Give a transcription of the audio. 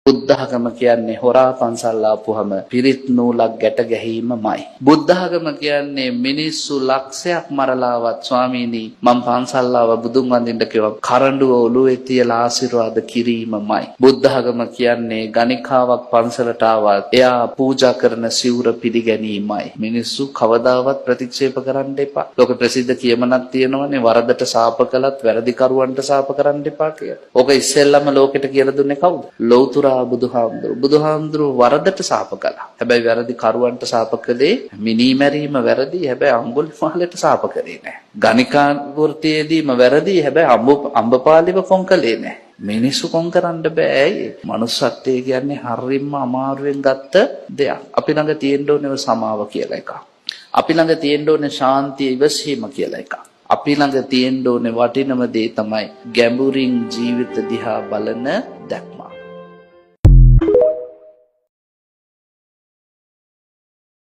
බුද්ධඝම කියන්නේ හොරා පන්සල් ආපුවම පිරිත් නූලක් ගැට ගැහිීමමයි. බුද්ධඝම කියන්නේ මිනිස්සු ලක්ෂයක් මරලාවත් ස්වාමීනි මම පන්සල් ආව බුදුන් වඳින්න කිව්වා කරඬුව ඔළුවේ තියලා ආශිර්වාද කිරීමමයි. බුද්ධඝම කියන්නේ ගණිකාවක් පන්සලට ආවත් එයා පූජා කරන සිවුර පිළිගැනීමයි. මිනිස්සු කවදාවත් ප්‍රතික්ෂේප කරන්න එපා. ලෝක ප්‍රසිද්ධ කියමනක් තියෙනවනේ වරදට සාප කළත් වැරදිකරුවන්ට සාප කරන්න එපා කියලා. ඕක ඉස්සෙල්ලම ලෝකෙට කියලා දුන්නේ කවුද? ලෞතර බුදුහාමුදුරු වරදට සාප කළා. හැබැයි වැරදි කරුවන්ට සාප කළේ මිනීමැරීම වැරදි. හැබැයි අඟුලිමාලට සාප කරේ නැහැ. ගණිකා වෘත්තියේදීම වැරදි. හැබැයි අම්බපාලිව කොන් කළේ නැහැ. මිනිස්සු කොන් කරන්න බෑ. මනුස්සත්වයේ කියන්නේ හරියම අමාරුවෙන් ගත්ත දෙයක්. අපි ළඟ තියෙන්න ඕනේ සමාව කියලා එකක්. අපි ළඟ තියෙන්න ඕනේ ශාන්තිය ඉවසීම කියලා එකක්. අපි ළඟ තියෙන්න ඕනේ වටිනම දේ තමයි ගැඹුරින් ජීවිත දිහා බලන දැක්ම.